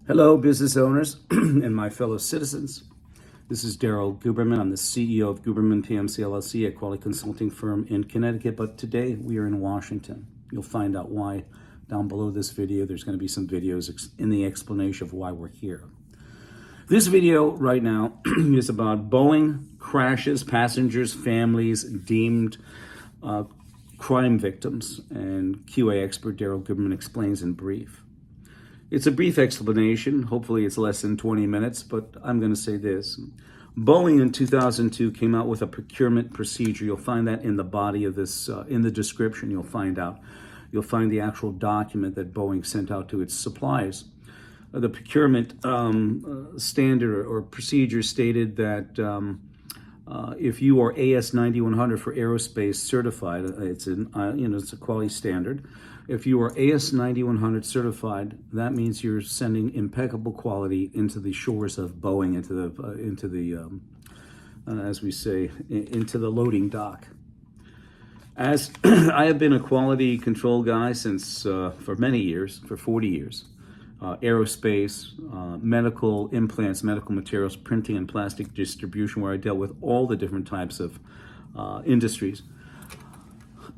Hello, business owners and my fellow citizens. This is Daryl Guberman. I'm the CEO of GUBERMAN-PMC LLC, a quality consulting firm in Connecticut. But today we are in Washington. You'll find out why down below this video. There's going to be some videos in the explanation of why we're here. This video right now is about Boeing crashes, passengers, families deemed crime victims, and QA expert Daryl Guberman explains in brief. It's a brief explanation. Hopefully it's less than 20 minutes, but I'm going to say this. Boeing in 2002 came out with a procurement procedure. You'll find that in the body of this, in the description, you'll find the actual document that Boeing sent out to its suppliers. The procurement standard or procedure stated that if you are AS9100 for aerospace certified, it's a quality standard. If you are AS9100 certified, that means you're sending impeccable quality into the shores of Boeing, into the as we say, into the loading dock. As I have been a quality control guy since for many years, for 40 years. Aerospace, medical implants, medical materials, printing and plastic distribution, where I dealt with all the different types of industries.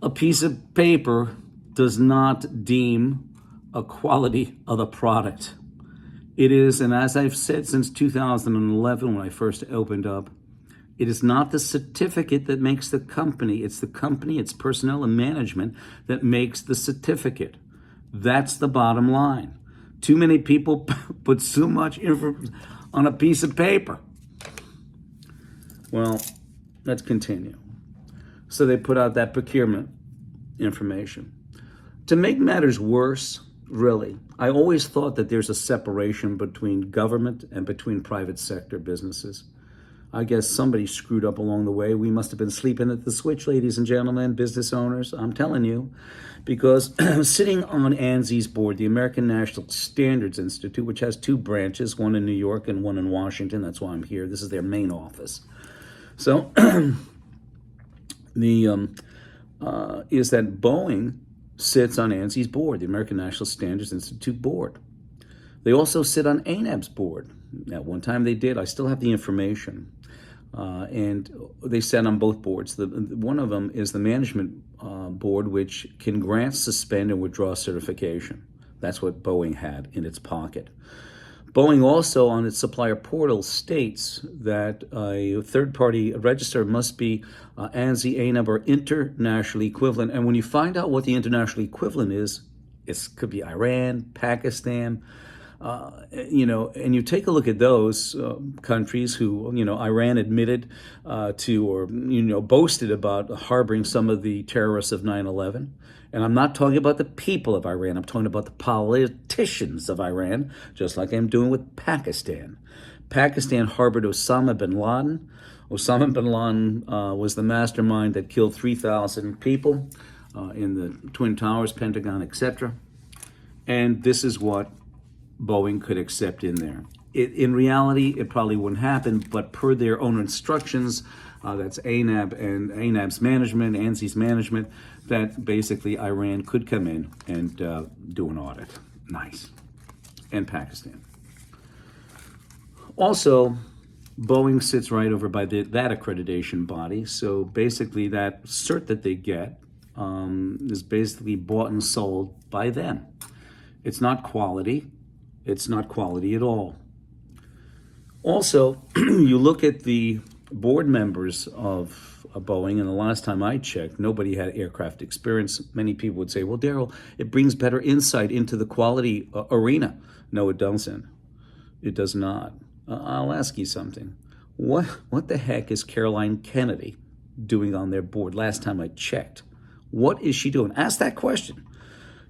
A piece of paper does not deem a quality of the product. It is, and as I've said since 2011 when I first opened up, it is not the certificate that makes the company. It's the company, its personnel and management that makes the certificate. That's the bottom line. Too many people put so much information on a piece of paper. Well, let's continue. So they put out that procurement information. To make matters worse, really, I always thought that there's a separation between government and between private sector businesses. I guess somebody screwed up along the way. We must have been sleeping at the switch, ladies and gentlemen, business owners. I'm telling you, because sitting on ANSI's board, the American National Standards Institute, which has two branches, one in New York and one in Washington. That's why I'm here. This is their main office. So is that Boeing sits on ANSI's board, the American National Standards Institute board. They also sit on ANAB's board. At one time they did. I still have the information. And they sat on both boards. One of them is the management board, which can grant, suspend, and withdraw certification. That's what Boeing had in its pocket. Boeing also, on its supplier portal, states that a third-party register must be ANSI, ANAB, or internationally equivalent. And when you find out what the international equivalent is, it could be Iran, Pakistan, and you take a look at those countries who, Iran admitted to, or, boasted about harboring some of the terrorists of 9/11. And I'm not talking about the people of Iran. I'm talking about the politicians of Iran, just like I'm doing with Pakistan. Pakistan harbored Osama bin Laden. Osama bin Laden was the mastermind that killed 3,000 people in the Twin Towers, Pentagon, etc. And this is what Boeing could accept in there. In reality, it probably wouldn't happen, but per their own instructions, that's ANAB and ANAB's management, ANSI's management, that basically Iran could come in and do an audit. Nice. And Pakistan. Also, Boeing sits right over by that accreditation body. So basically that cert that they get is basically bought and sold by them. It's not quality. It's not quality at all. Also, you look at the board members of Boeing, and the last time I checked, nobody had aircraft experience. Many people would say, well, Daryl, it brings better insight into the quality arena. No, it doesn't. It does not. I'll ask you something. What the heck is Caroline Kennedy doing on their board? Last time I checked. What is she doing? Ask that question.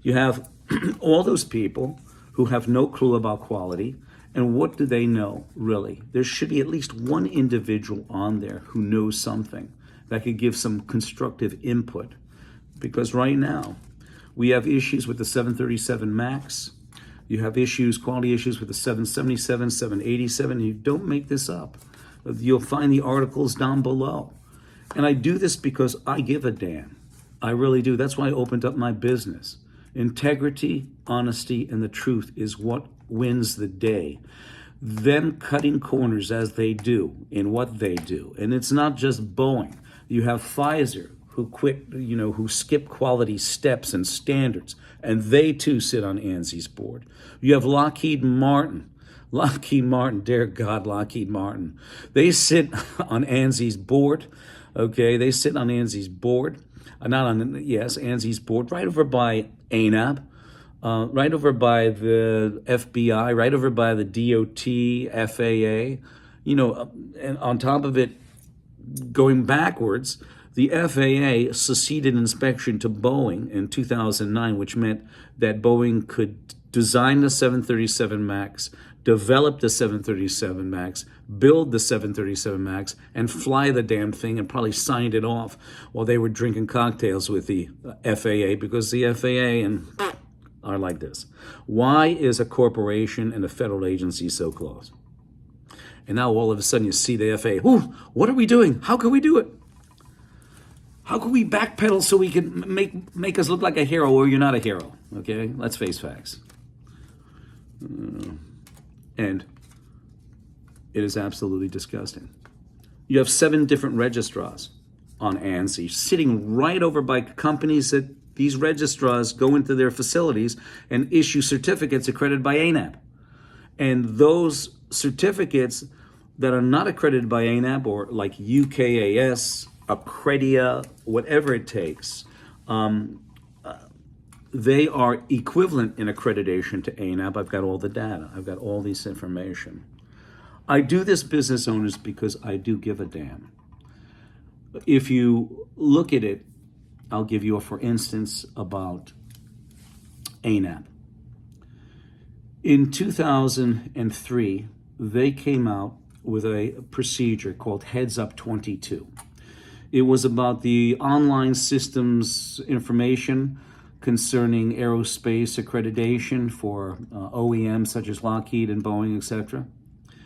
You have all those people who have no clue about quality. And what do they know, really? There should be at least one individual on there who knows something that could give some constructive input. Because right now, we have issues with the 737 MAX. You have quality issues with the 777, 787. You don't make this up. You'll find the articles down below. And I do this because I give a damn. I really do. That's why I opened up my business. Integrity, honesty, and the truth is what wins the day. Them cutting corners as they do in what they do. And it's not just Boeing. You have Pfizer, who who skip quality steps and standards, and they too sit on ANSI's board. You have Lockheed Martin, dear God, Lockheed Martin. They sit on ANSI's board, okay? They sit on ANSI's board, ANSI's board, right over by ANAB, right over by the FBI, right over by the DOT, FAA, and on top of it, going backwards, the FAA seceded inspection to Boeing in 2009, which meant that Boeing could design the 737 MAX, develop the 737 MAX, build the 737 MAX, and fly the damn thing, and probably signed it off while they were drinking cocktails with the FAA, because the FAA are like this. Why is a corporation and a federal agency so close? And now all of a sudden you see the FAA, what are we doing? How can we do it? How can we backpedal so we can make us look like a hero or you're not a hero? Okay, let's face facts. And it is absolutely disgusting. You have 7 different registrars on ANSI sitting right over by companies that these registrars go into their facilities and issue certificates accredited by ANAB. And those certificates that are not accredited by ANAB, or like UKAS, Accreditation, whatever it takes, they are equivalent in accreditation to ANAB. I've got all the data. I've got all this information. I do this, business owners, because I do give a damn. If you look at it, I'll give you a for instance about ANAB. In 2003, they came out with a procedure called Heads Up 22. It was about the online systems information concerning aerospace accreditation for OEMs such as Lockheed and Boeing, etc.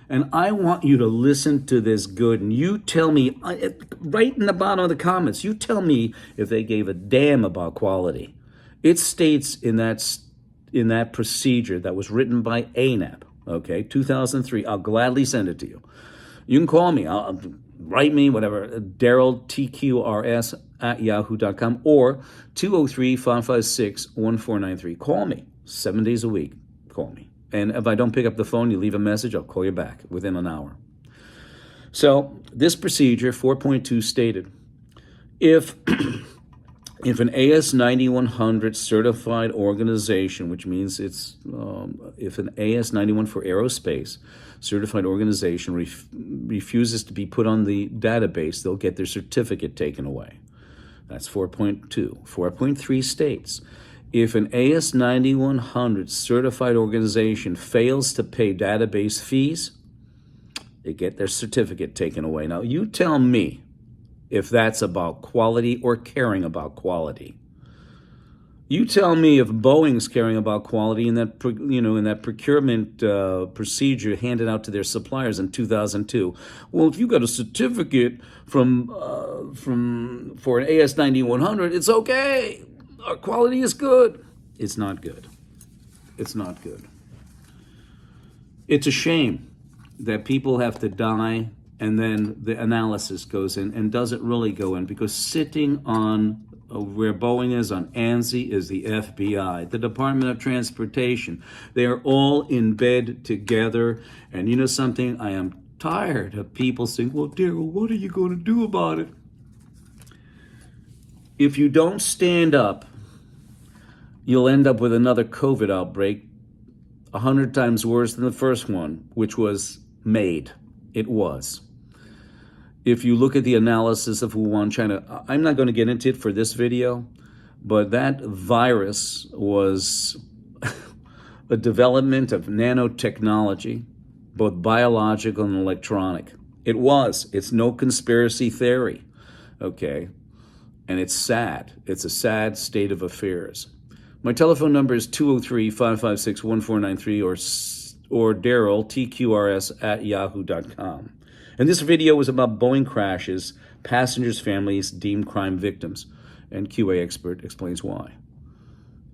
And I want you to listen to this good, and you tell me, right in the bottom of the comments, you tell me if they gave a damn about quality. It states in that procedure that was written by ANAB, okay, 2003. I'll gladly send it to you. You can call me, write me, whatever, Daryl, TQRS at yahoo.com, or 203-556-1493. Call me 7 days a week. Call me. And if I don't pick up the phone, you leave a message, I'll call you back within an hour. So this procedure, 4.2, stated, if an AS9100 certified organization, which means it's if an AS91 for aerospace certified organization refuses to be put on the database, they'll get their certificate taken away. That's 4.2. 4.3 states, if an AS9100 certified organization fails to pay database fees, they get their certificate taken away. Now, you tell me if that's about quality or caring about quality. You tell me if Boeing's caring about quality in that procurement procedure handed out to their suppliers in 2002. Well, if you got a certificate for an AS9100, it's okay. Our quality is good. It's not good. It's not good. It's a shame that people have to die and then the analysis goes in, and doesn't really go in, because sitting on where Boeing is on ANSI is the FBI, the Department of Transportation. They are all in bed together. And you know something? I am tired of people saying, well, Daryl, what are you going to do about it? If you don't stand up, you'll end up with another COVID outbreak 100 times worse than the first one, which was made. It was. If you look at the analysis of WUHAN China, I'm not going to get into it for this video, but that virus was a development of nanotechnology, both biological and electronic. It was. It's no conspiracy theory, okay? And it's sad. It's a sad state of affairs. My telephone number is 203-556-1493 or Daryl, TQRS at yahoo.com. And this video was about Boeing crashes, passengers' families deemed crime victims, and QA expert explains why.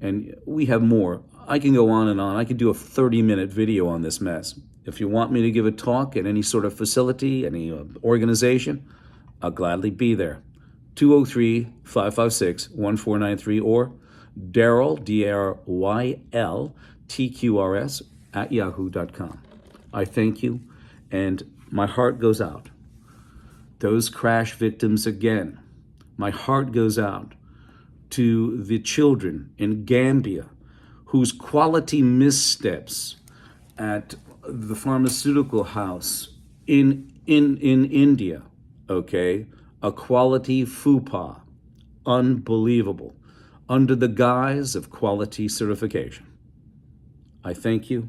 And we have more. I can go on and on. I could do a 30-minute video on this mess. If you want me to give a talk at any sort of facility, any organization, I'll gladly be there. 203-556-1493 or Daryl, D-A-R-Y-L, TQRS at yahoo.com. I thank you, and my heart goes out. Those crash victims again. My heart goes out to the children in Gambia whose quality missteps at the pharmaceutical house in India, okay, a quality faux pas, unbelievable, under the guise of quality certification. I thank you.